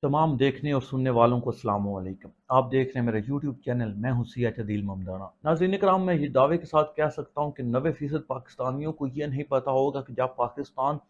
तमाम देखने और सुनने वालों को अस्सलाम वालेकुम। आप देख रहे हैं मेरा यूट्यूब चैनल। मैं हूं सिया चदील ममदाना। नाज़रीन कराम, मैं ये दावे के साथ कह सकता हूं कि 90% पाकिस्तानियों को ये नहीं पता होगा कि जब पाकिस्तान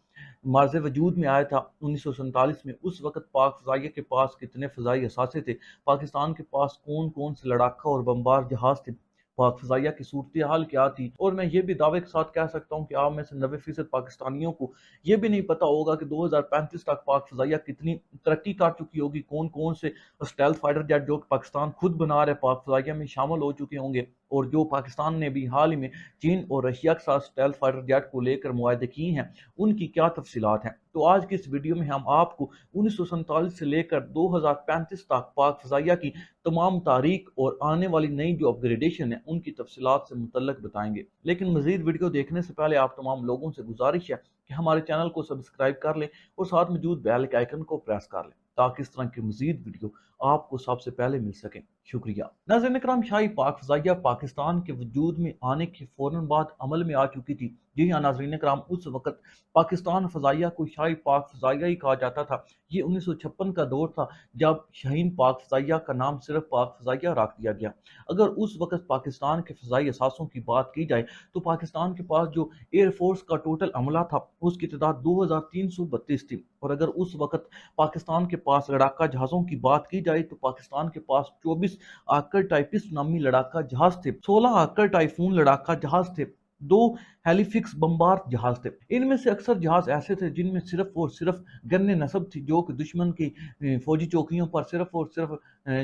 मार्ज़ वजूद में आया था 1947 में, उस वक्त पाक फ़ज़ाइया के पास कितने फ़ज़ाई असासे थे, पाकिस्तान के पास कौन कौन से लड़ाका और बमबार जहाज़ थे, पाक फ़ज़ाइया की सूरत हाल क्या थी। और मैं ये भी दावे के साथ कह सकता हूँ कि आप में से 90% पाकिस्तानियों को ये भी नहीं पता होगा कि 2035 तक पाक फ़ज़ाइया कितनी तरक्की कर चुकी होगी, कौन कौन से स्टेल्थ फाइटर जेट जो पाकिस्तान खुद बना रहे पाक फ़ज़ाइया में शामिल हो चुके होंगे, और जो पाकिस्तान ने भी हाल ही में चीन और रशिया के साथ स्टेल्थ फाइटर जेट को लेकर मुआहदे किए हैं, उनकी क्या तफसीलात हैं। तो आज की इस वीडियो में हम आपको 1947 से लेकर 2035 तक पाक फ़ज़ाइया की तमाम तारीख और आने वाली नई जो अपग्रेडेशन है उनकी तफसीलात से मुतल्लक बताएंगे। लेकिन मज़ीद वीडियो देखने से पहले आप तमाम लोगों से गुजारिश है कि हमारे चैनल को सब्सक्राइब कर लें और साथ मौजूद बेल के आइकन को प्रेस कर लें ताकि इस तरह की मज़ीद वीडियो आपको सबसे पहले मिल सकें। शुक्रिया। नाज़रीन करम, शाही पाक फ़ज़ाइया पाकिस्तान के वजूद में आने के फ़ौरन बाद अमल में आ चुकी थी। जी हाँ नाज़रीन कराम, उस वक्त पाकिस्तान फ़ज़ाइया को शाही पाक फ़ज़ाइया ही कहा जाता था। ये 1956 का दौर था जब शाहीन पाक फ़ज़ाइया का नाम सिर्फ पाक फ़ज़ाइया रख दिया गया। अगर उस वक्त पाकिस्तान के फ़ज़ाई असासों की बात की जाए तो पाकिस्तान के पास जो एयरफोर्स का टोटल अमला था उसकी तादाद 2332 थी। और अगर उस वक्त पाकिस्तान के पास लड़ाका जहाज़ों की बात की जाए तो पाकिस्तान के पास 24 आकर टाइपिस्ट नामी लड़ाका जहाज थे, 16 आकर टाइफून लड़ाका जहाज थे, 2 हेलिफिक्स बम्बार जहाज थे। इनमें से अक्सर जहाज ऐसे थे जिनमें सिर्फ और सिर्फ गन्ने नस्ब थी, जो कि दुश्मन की फौजी चौकियों पर सिर्फ और सिर्फ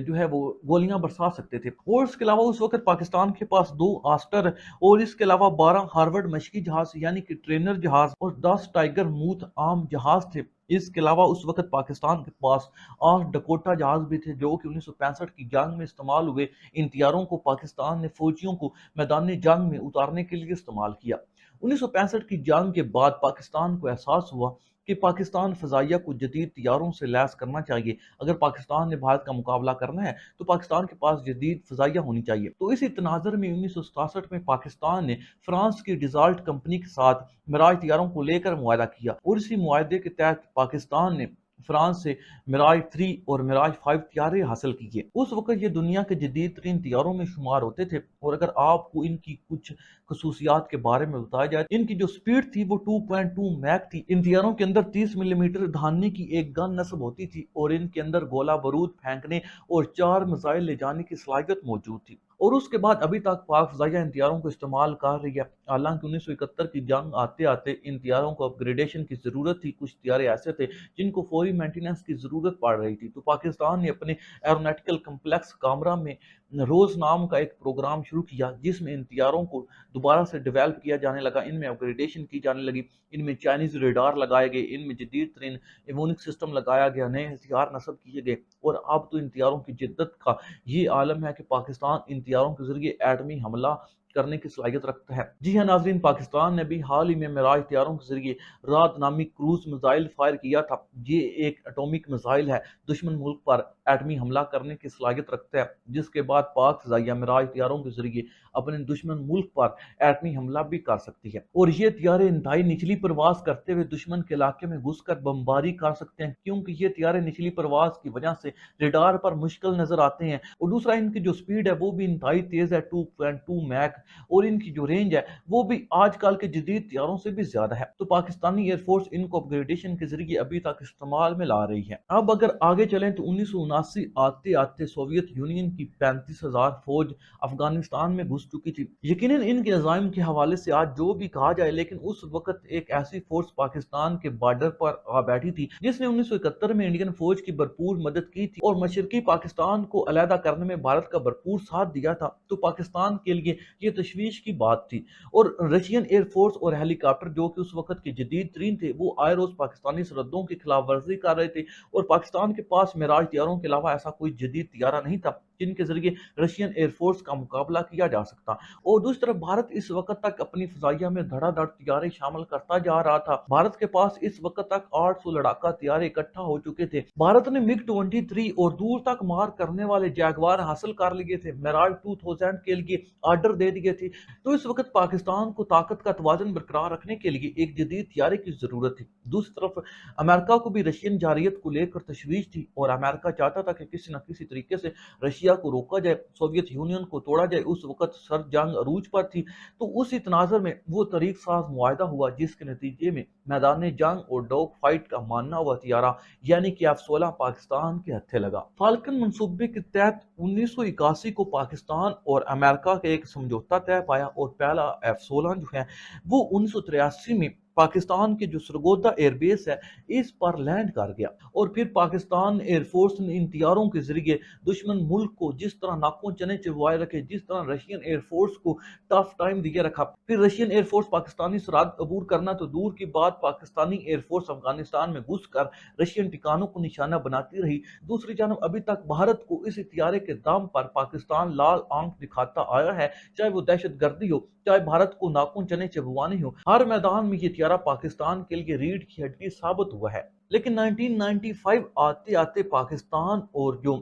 जो है वो गोलियां बरसा सकते थे। और इसके अलावा उस वक्त पाकिस्तान के पास 2 आस्टर और इसके अलावा 12 हार्वर्ड मशकी जहाज यानी कि ट्रेनर जहाज और 10 टाइगर मूथ आम जहाज थे। इसके अलावा उस वक्त पाकिस्तान के पास 8 डकोटा जहाज भी थे जो कि 1965 की जंग में इस्तेमाल हुए। इन तैयारों को पाकिस्तान ने फौजियों को मैदान जंग में उतारने के लिए इस्तेमाल किया। 1965 की जंग के बाद पाकिस्तान को एहसास हुआ कि पाकिस्तान फ़ज़ाइया को जदीद तैयारों से लैस करना चाहिए। अगर पाकिस्तान ने भारत का मुकाबला करना है तो पाकिस्तान के पास जदीद फ़ज़ाइया होनी चाहिए। तो इसी तनाज़र में 1967 में पाकिस्तान ने फ्रांस की डिज़ाल्ट कंपनी के साथ मिराज तैयारों को लेकर मुआहदा किया, और इसी मुआहदे के तहत पाकिस्तान ने फ्रांस से मिराज 3 और मिराज 5 तैयारे हासिल किए। उस वक्त ये दुनिया के जदीद तरीन तैयारों में शुमार होते थे। और अगर आपको इनकी कुछ खसूसियात के बारे में बताया जाए, इनकी जो स्पीड थी वो 2.2 मैक थी। इन तैयारों के अंदर 30 मिलीमीटर धाने की एक गन नस्ब होती थी और इनके अंदर गोला बारूद फेंकने और 4 मिसाइल ले जाने की सलाहियत मौजूद थी। और उसके बाद अभी तक पाक फ़ज़ाइया इन तैयारों को इस्तेमाल कर रही है। हालांकि 1971 की जंग आते आते इन तैयारों को अपग्रेडेशन की ज़रूरत थी। कुछ तैयारे ऐसे थे जिनको फौरी मेंटेनेंस की ज़रूरत पड़ रही थी। तो पाकिस्तान ने अपने एरोनॉटिकल कम्प्लेक्स कामरा में रोज़ नाम का एक प्रोग्राम शुरू किया जिसमें इन तैयारों को दोबारा से डेवलप किया जाने लगा, इनमें अपग्रेडेशन की जाने लगी, इनमें चाइनीज़ रेडार लगाए गए, इनमें जदीद तरीन एवोनिक सिस्टम लगाया गया, नए हथियार नस्ब किए गए। और अब तो इन तैयारों की जिद्दत का ये आलम है कि पाकिस्तान इन तैयारों के जरिए एटमी हमला करने की सलाहियत रखता है। जी हाँ नाजरीन, पाकिस्तान ने भी हाल ही में मिराज तैयारों के जरिए रात नामी क्रूज मिसाइल फायर किया था। ये एक एटॉमिक मिसाइल है, दुश्मन मुल्क पर एटमी हमला करने की सलाहियत रखता है, जिसके बाद पाक फ़ज़ाइया मिराज तैयारों के जरिए अपने दुश्मन मुल्क पर एटमी हमला भी कर सकती है। और ये तैयारे इंतहाई निचली परवास करते हुए दुश्मन के इलाके में घुस कर बमबारी कर सकते हैं, क्योंकि ये तैयारे निचली परवास की वजह से रेडार पर मुश्किल नजर आते हैं। और दूसरा, इनकी जो स्पीड है वो भी इंतहाई तेज है, 2.2 मैक, और इनकी जो रेंज है वो भी आजकल के जदीद तैयारों से भी ज्यादा है। तो पाकिस्तानी एयरफोर्स इनको अपग्रेडेशन के जरिए अभी तक इस्तेमाल में ला रही है। अब अगर आगे चलें तो 1979 आते आते सोवियत यूनियन की 35,000 फौज अफगानिस्तान में घुस चुकी थी। यकीनन इनके अज़ाइम के हवाले से आज जो भी कहा जाए, लेकिन उस वक्त एक ऐसी फोर्स पाकिस्तान के बॉर्डर पर आ बैठी थी जिसने 1971 में इंडियन फौज की भरपूर मदद की थी और मशरकी पाकिस्तान को अलहदा करने में भारत का भरपूर साथ दिया था। तो पाकिस्तान के लिए ये तशवीश की बात थी। और रशियन एयरफोर्स और हेलीकॉप्टर जो कि उस वक्त के जदीद तरीन थे, वो आए रोज पाकिस्तानी सरहदों की खिलाफ वर्जी कर रहे थे। और पाकिस्तान के पास मिराज तैयारों के अलावा ऐसा कोई जदीद तैयारा नहीं था جن کے ذریعے رشین ایئر فورس کا مقابلہ کیا جا سکتا، اور دوسری طرف بھارت اس وقت تک اپنی فضائیہ میں دھڑا دھڑ طیارے شامل کرتا جا رہا تھا۔ بھارت کے پاس اس وقت تک 800 لڑاکا طیارے اکٹھا ہو چکے تھے۔ بھارت نے مگ 23 اور دور تک مار کرنے والے جیگوار حاصل کر لیے تھے، میراج 2000 کے لیے آرڈر دے دیے تھے۔ تو اس وقت پاکستان کو طاقت کا توازن برقرار رکھنے کے لیے ایک جدید طیارے کی ضرورت تھی۔ دوسری طرف امریکہ کو بھی رشین جارحیت کو لے کر تشویش تھی، اور امریکہ چاہتا تھا کہ کسی نہ کسی طریقے سے رشیا کو روکا جائے، سوویت یونین کو توڑا جائے۔ اس وقت سرد جنگ عروج پر تھی، تو اسی تناظر میں وہ طریق ساز معاہدہ ہوا جس کے نتیجے میں میدان جنگ اور ڈاگ فائٹ کا ماننا ہوا طیارہ یعنی کہ F-16 پاکستان کے ہتھے لگا۔ فالکن منصوبے کے تحت 1981 کو پاکستان اور امریکہ کے ایک سمجھوتا طے پایا، اور پہلا F-16 جو ہے وہ 1983 میں پاکستان کے جو سرگودا ایئر بیس ہے اس پر لینڈ کر گیا، اور پھر پاکستان ایئر فورس نے ان طیاروں کے ذریعے دشمن ملک کو جس طرح ناکوں چنے چبوائے رکھے، جس طرح رشین ایئر فورس کو ٹف ٹائم دیا رکھا۔ پھر رشین ایئر فورس پاکستانی سرحد عبور کرنا تو دور کی بات، پاکستانی ایئر فورس افغانستان میں گھس کر رشین ٹھکانوں کو نشانہ بناتی رہی۔ دوسری جانب ابھی تک بھارت کو اسی طیارے کے دم پر پاکستان لال آنکھ دکھاتا آیا ہے، چاہے وہ دہشت گردی ہو، چاہے بھارت کو ناکوں چنے چبوانی ہو، ہر میدان میں یہ طیارہ پاکستان کے لیے ریڑھ کی ہڈی ثابت ہوا ہے۔ لیکن 1995 آتے آتے پاکستان اور جو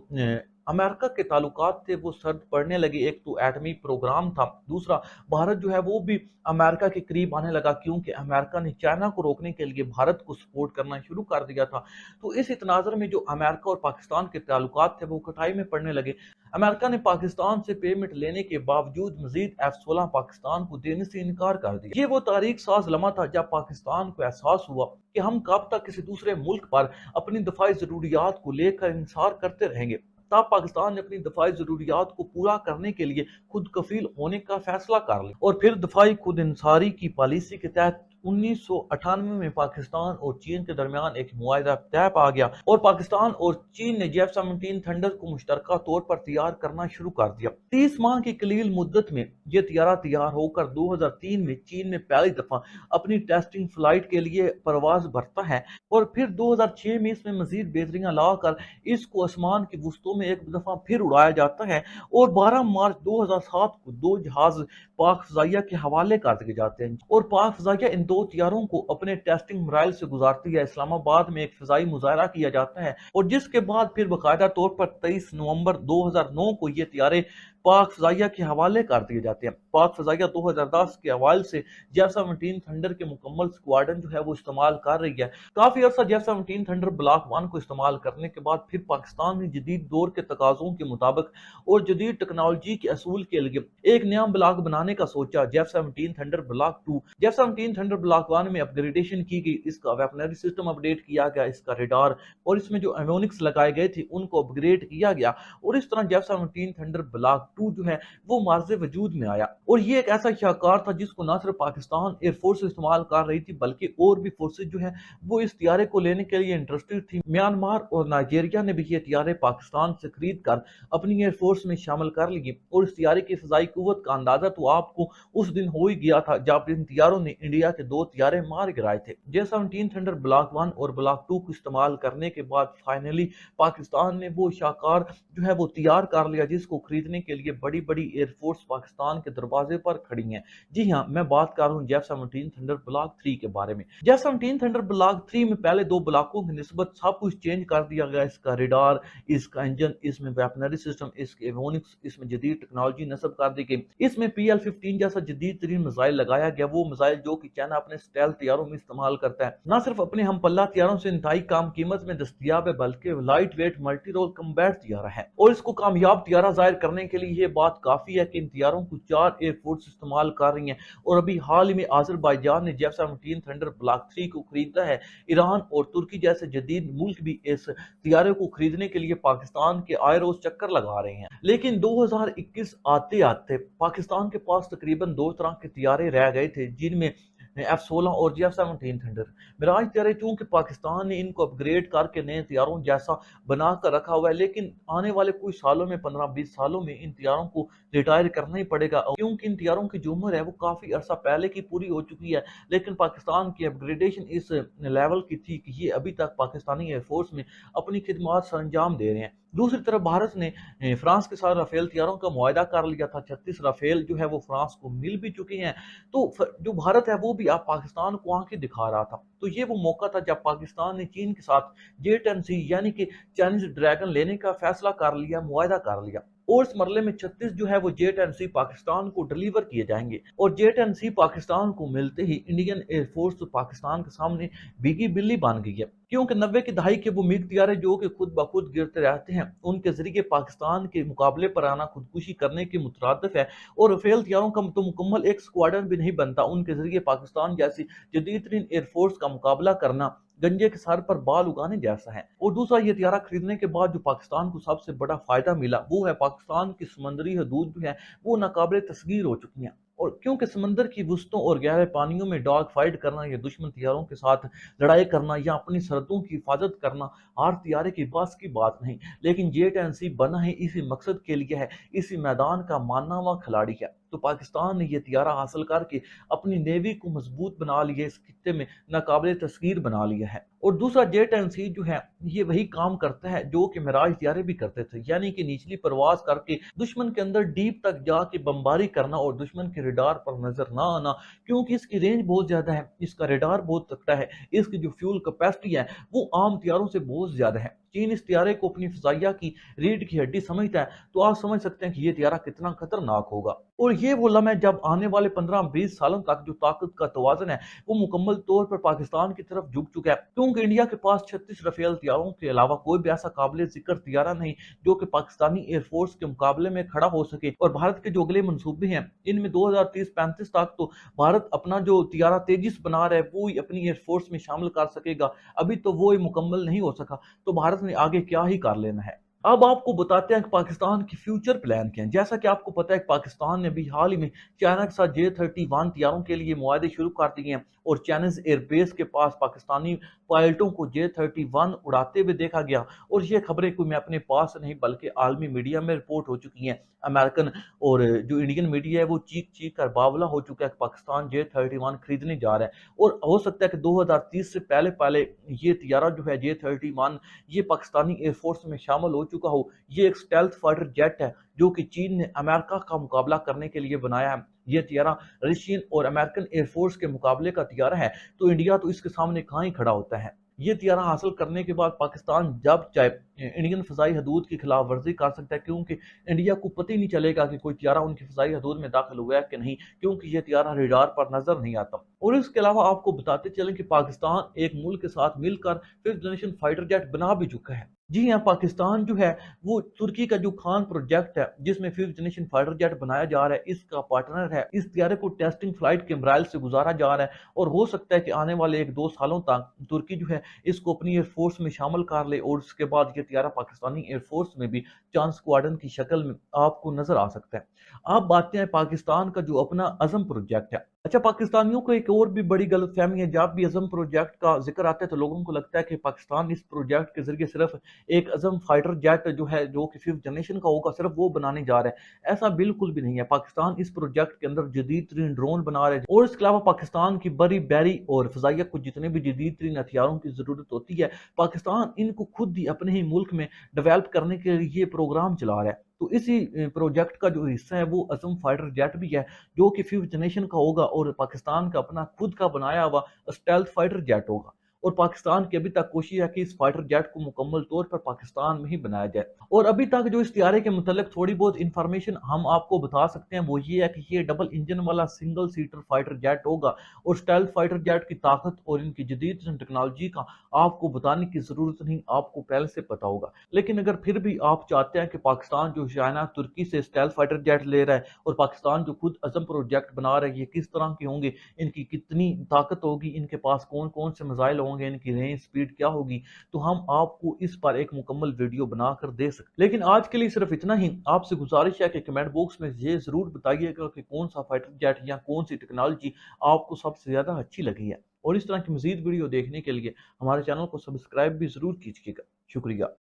امریکہ کے تعلقات تھے وہ سرد پڑنے لگے۔ ایک تو ایٹمی پروگرام تھا، دوسرا بھارت جو ہے وہ بھی امریکہ کے قریب آنے لگا، کیونکہ امریکہ نے چائنا کو روکنے کے لیے بھارت کو سپورٹ کرنا شروع کر دیا تھا۔ تو اس تناظر میں جو امریکہ اور پاکستان کے تعلقات تھے وہ کٹائی میں پڑنے لگے۔ امریکہ نے پاکستان سے پیمنٹ لینے کے باوجود مزید F-16 پاکستان کو دینے سے انکار کر دیا۔ یہ وہ تاریخ ساز لمحہ تھا جب پاکستان کو احساس ہوا کہ ہم کب تک کسی دوسرے ملک پر اپنی دفاعی ضروریات کو لے کر انحصار کرتے رہیں گے۔ تب پاکستان نے اپنی دفاعی ضروریات کو پورا کرنے کے لیے خود کفیل ہونے کا فیصلہ کر لیا، اور پھر دفاعی خود انحصاری کی پالیسی کے تحت 1998 میں پاکستان اور چین کے درمیان ایک معاہدہ طے پا گیا، اور پاکستان اور چین نے F-17 تھنڈر کو مشترکہ طور پر تیار کرنا شروع کر دیا۔ 30 ماہ کی قلیل مدت میں یہ طیارہ تیار ہو کر 2003 میں چین میں پہلی دفعہ اپنی ٹیسٹنگ فلائٹ کے لیے پرواز بھرتا ہے، اور پھر 2006 میں اس میں مزید بہتریاں لا کر اس کو آسمان کی وسطوں میں ایک دفعہ پھر اڑایا جاتا ہے، اور 12 مارچ 2007 کو 2 جہاز پاک فضائیہ کے حوالے کر دیے جاتے ہیں، اور پاک فضائیہ ان 2 طیاروں کو اپنے ٹیسٹنگ مراحل سے گزارتی ہے۔ اسلام آباد میں ایک فضائی مظاہرہ کیا جاتا ہے، اور جس کے بعد پھر باقاعدہ طور پر 23 نومبر 2009 کو یہ طیارے پاک فضائیہ کے حوالے کر دیے جاتے ہیں۔ پاک فضائیہ 2010 کے حوالے سے F-17 تھنڈر کے مکمل سکواڈن جو ہے وہ استعمال کر رہی ہے۔ کافی عرصہ F-17 تھنڈر بلاک 1 کو استعمال کرنے کے بعد پھر پاکستان نے جدید دور کے تقاضوں کے مطابق اور جدید ٹیکنالوجی کے اصول کے لیے ایک نیا بلاک بنانے کا سوچا، F-17 thunder block 2۔ F-17 thunder block 1 میں اپ گریڈیشن کی گئی، اس کا ویپنری سسٹم اپ ڈیٹ کیا گیا، اس کا ریڈار اور اس میں جو ایوونکس لگائے گئے تھے ان کو اپ گریڈ کیا گیا، اور اس طرح F-17 تھنڈر بلاک 2 جو ہے وہ مارز وجود میں آیا۔ اور یہ ایک ایسا شاہکار تھا جس کو نہ صرف پاکستان ایئر فورس استعمال کر رہی تھی بلکہ اور بھی فورسز جو ہیں وہ اس طیارے کو لینے کے لیے انٹرسٹڈ تھی۔ میانمار اور نائجیریا نے بھی یہ طیارے پاکستان سے خرید کر اپنی ایئر فورس میں شامل کر لیے، اور اس طیارے کی فضائی قوت کا اندازہ تو آپ کو اس دن ہو ہی گیا تھا جب ان طیاروں نے انڈیا کے 2 طیارے مار گرائے تھے۔ F-17 تھنڈر بلاک 1 اور بلاک 2 کو استعمال کرنے کے بعد فائنلی پاکستان نے وہ شاہکار جو ہے وہ تیار کر لیا جس کو خریدنے کے لیے بڑی بڑی ایئر فورس پاکستان کے دروازے پر کھڑی ہیں۔ جی ہاں، میں بات کر رہا ہوں F-17 تھنڈر بلاک 3 کے بارے میں۔ F-17 تھنڈر بلاک 3 میں پہلے 2 بلاکوں کی نسبت سب کچھ چینج کر دیا گیا، اس کا ریڈار، اس کا انجن، اس میں ویپنری سسٹم، اس کے ایوونکس، اس میں جدید ٹیکنالوجی نصب کر دی گئی، اس میں PL-15 جیسا جدید ترین میزائل لگایا گیا، وہ میزائل جو کہ چائنا اپنے سٹیل طیاروں میں استعمال کرتا ہے، نہ صرف اپنے ہم پلہ طیاروں سے انتہائی کم قیمت میں دستیاب ہے بلکہ lightweight multi role combat طیارہ ہے، اور اس کو کامیاب طیارہ ظاہر کرنے کے لیے یہ بات کافی ہے کہ ان طیاروں کو 4 ایئر فورس استعمال کر رہی ہیں، اور ابھی حال ہی میں آذربائیجان نے F-17 تھنڈر بلاک 3 کو خریدا ہے۔ ایران اور ترکی جیسے جدید ملک بھی اس طیارے کو خریدنے کے لیے پاکستان کے آئے روز چکر لگا رہے ہیں، لیکن 2021 آتے آتے پاکستان کے پاس تقریباً 2 طرح کے طیارے رہ گئے تھے، جن میں F-16 اور F-17 تھنڈر۔ میراج طیارے چونکہ پاکستان نے ان کو اپ گریڈ کر کے نئے طیاروں جیسا بنا کر رکھا ہوا ہے، لیکن آنے والے کچھ سالوں میں 15-20 سالوں میں ان طیاروں کو ریٹائر کرنا ہی پڑے گا، کیونکہ ان طیاروں کی جو عمر ہے وہ کافی عرصہ پہلے کی پوری ہو چکی ہے، لیکن پاکستان کی اپ گریڈیشن اس لیول کی تھی کہ یہ ابھی تک پاکستانی ایئر فورس میں اپنی خدمات سر انجام دے رہے ہیں۔ दूसरी तरफ भारत ने फ्रांस के साथ राफेल तैयारों का मुआहदा कर लिया था। 36 राफेल जो है वो फ्रांस को मिल भी चुकी हैं। तो जो भारत है वो भी अब पाकिस्तान को आंखें दिखा रहा था। तो ये वो मौका था जब पाकिस्तान ने चीन के साथ J-10C यानी कि चाइनीज ड्रैगन लेने का फैसला कर लिया, मुआहदा कर लिया। और इस मरले में 36 जो है वो J-10C पाकिस्तान को डिलीवर किए जाएंगे। और J-10C पाकिस्तान को मिलते ही इंडियन एयरफोर्स तो पाकिस्तान के सामने भीगी बिल्ली बन गई है, क्योंकि 90 की दहाई के वो मिग तैयारे जो कि खुद ब खुद गिरते रहते हैं, उनके जरिए पाकिस्तान के मुकाबले पर आना खुदकुशी करने के मुतरादिफ है। और राफेल तैयारों का तो मुकम्मल एक स्क्वाड्रन भी नहीं बनता, उनके जरिए पाकिस्तान जैसी जदीद तरीन एयरफोर्स का मुकाबला करना गंजे के सर पर बाल उगाने जैसा है। और दूसरा, ये हथियार खरीदने के बाद जो पाकिस्तान को सबसे बड़ा फायदा मिला वो है पाकिस्तान की समंदरी हदूद जो है वो नाकाबिले तस्गीर हो चुकी हैं। और क्योंकि समंदर की वसतों और गहरे पानियों में डॉग फाइट करना या दुश्मन तैयारों के साथ लड़ाई करना या अपनी सरहदों की हिफाजत करना हर तैयारे की बस की बात नहीं। लेकिन J-10C बना है इसी मकसद के लिए है, इसी मैदान का मानना हुआ खिलाड़ी है। तो पाकिस्तान ने यह तैयारा हासिल करके अपनी नेवी को मजबूत बना लिया, इस खित्ते में नाकाबिले तस्गीर बना लिया है। और दूसरा, J-10C जो है ये वही काम करता है जो कि मिराज तैयारे भी करते थे, यानी कि निचली परवाज करके दुश्मन के अंदर डीप तक जाके बमबारी करना और दुश्मन के रडार पर नजर ना आना, क्योंकि इसकी रेंज बहुत ज्यादा है, इसका रडार बहुत तगड़ा है, इसकी जो फ्यूल कैपेसिटी है वो आम तैयारों से बहुत ज्यादा है। चीन इस तैयारे को अपनी फिजाइया की रीढ़ की हड्डी समझता है, तो आप समझ सकते हैं कि ये तैयारा कितना खतरनाक होगा। और ये वो लम्हा है जब आने वाले 15-20 सालों तक जो ताकत का तवाज़ुन है वो मुकम्मल तौर पर पाकिस्तान की तरफ झुक चुका है, क्योंकि इंडिया के पास 36 राफेल तैयारों के अलावा कोई भी ऐसा काबिल जिक्र तैयारा नहीं जो कि पाकिस्तानी एयरफोर्स के मुकाबले में खड़ा हो सके। और भारत के जो अगले मनसूबे हैं इनमें 2030-35 तक तो भारत अपना जो तैयारा तेजिस बना रहा है वो ही अपनी एयरफोर्स में शामिल कर सकेगा। अभी तो वो ही मुकम्मल नहीं हो सका, तो भारत ने आगे क्या ही कर लेना है। अब आपको बताते हैं कि पाकिस्तान की फ्यूचर प्लान क्या है। जैसा कि आपको पता है कि पाकिस्तान ने अभी हाल ही में चाइना के साथ J-31 तैयारों के लिए मुआहदे शुरू कर दिए हैं और चाइनीज एयरबेस के पास पाकिस्तानी पायलटों को J-31 उड़ाते हुए देखा गया। और ये खबरें कोई मैं अपने पास नहीं बल्कि आलमी मीडिया में रिपोर्ट हो चुकी हैं। अमेरिकन और जो इंडियन मीडिया है वो चीख चीख कर बावला हो चुका है कि पाकिस्तान J-31 खरीदने जा रहा है। और हो सकता है कि 2030 से पहले पहले ये तैयारा जो है J-31 ये पाकिस्तानी एयरफोर्स में शामिल हो चुका हो। ये एक स्टेल्थ फाइटर जेट है जो कि चीन ने अमेरिका का मुकाबला करने के लिए बनाया है। ये तैयारा रशियन और अमेरिकन एयरफोर्स के मुकाबले का तैयारा है, तो इंडिया तो इसके सामने कहाँ ही खड़ा होता है। ये तैयारा हासिल करने के बाद पाकिस्तान जब चाहे इंडियन फजाई हदूद की खिलाफ वर्जी कर सकता है, क्योंकि इंडिया को पता ही नहीं चलेगा कि कोई तैयारा उनकी फजाई हदूद में दाखिल हुआ है कि नहीं, क्योंकि ये तैयारा रेडार पर नजर नहीं आता। और इसके अलावा आपको बताते चलें कि पाकिस्तान एक मुल्क के साथ मिलकर 5th जनरेशन फाइटर जेट बना भी चुका है। जी हाँ, पाकिस्तान जो है वो तुर्की का जो खान प्रोजेक्ट है जिसमें 5th जनरेशन फाइटर जेट बनाया जा रहा है इसका पार्टनर है। इस तैयारे को टेस्टिंग फ्लाइट के मराइल से गुजारा जा रहा है और हो सकता है कि आने वाले 1-2 सालों तक तुर्की जो है इसको अपनी एयरफोर्स में शामिल कर ले और उसके बाद ये तैयारा पाकिस्तानी एयरफोर्स में भी चांद स्क्वाड्रन की शक्ल में आपको नजर आ सकता है। अब बातें हैं पाकिस्तान का जो अपना अज़म प्रोजेक्ट है। अच्छा, पाकिस्तानियों को एक और भी बड़ी गलतफहमी है, जब भी अज़म प्रोजेक्ट का जिक्र आता है तो लोगों को लगता है कि पाकिस्तान इस प्रोजेक्ट के जरिए सिर्फ एक अज़म फाइटर जेट जो है जो कि 5th जनरेशन का होगा सिर्फ वो बनाने जा रहा है। ऐसा बिल्कुल भी नहीं है। पाकिस्तान इस प्रोजेक्ट के अंदर जदीद तरीन ड्रोन बना रहे हैं और इसके अलावा पाकिस्तान की बड़ी बैरी और फजाइया को जितने भी जदीद तरीन हथियारों की जरूरत होती है पाकिस्तान इनको खुद ही अपने ही मुल्क में डेवलप करने के लिए प्रोग्राम चला रहा है। तो इसी प्रोजेक्ट का जो हिस्सा है वो अज़म फाइटर जेट भी है जो कि 5th जनरेशन का होगा और पाकिस्तान का अपना खुद का बनाया हुआ स्टेल्थ फाइटर जेट होगा। और पाकिस्तान की अभी तक कोशिश है कि इस फाइटर जेट को मुकम्मल तौर पर पाकिस्तान में ही बनाया जाए। और अभी तक जो इस तैयारे के मुतालिक थोड़ी बहुत इंफॉर्मेशन हम आपको बता सकते हैं वो ये है कि ये डबल इंजन वाला सिंगल सीटर फाइटर जेट होगा और स्टेल्थ फाइटर जेट की ताकत और इनकी जदीद टेक्नोलॉजी का आपको बताने की जरूरत नहीं, आपको पहले से पता होगा। लेकिन अगर फिर भी आप चाहते हैं कि पाकिस्तान जो चाइना तुर्की से स्टेल्थ फाइटर जेट ले रहा है और पाकिस्तान जो खुद अज़म प्रोजेक्ट बना रहा है ये किस तरह के होंगे, इनकी कितनी ताकत होगी, इनके पास कौन कौन से मिसाइल होंगे, इनकी रेंज स्पीड क्या होगी, तो हम आपको इस पर एक मुकम्मल वीडियो बनाकर दे सकते। लेकिन आज के लिए सिर्फ इतना ही। आपसे गुजारिश है कि कमेंट बॉक्स में ये जरूर बताइएगा कि कौन सा फाइटर जेट या कौन सी टेक्नोलॉजी आपको सबसे ज्यादा अच्छी लगी है। और इस तरह की मजीद वीडियो देखने के लिए हमारे चैनल को सब्सक्राइब भी जरूर कीजिएगा। शुक्रिया।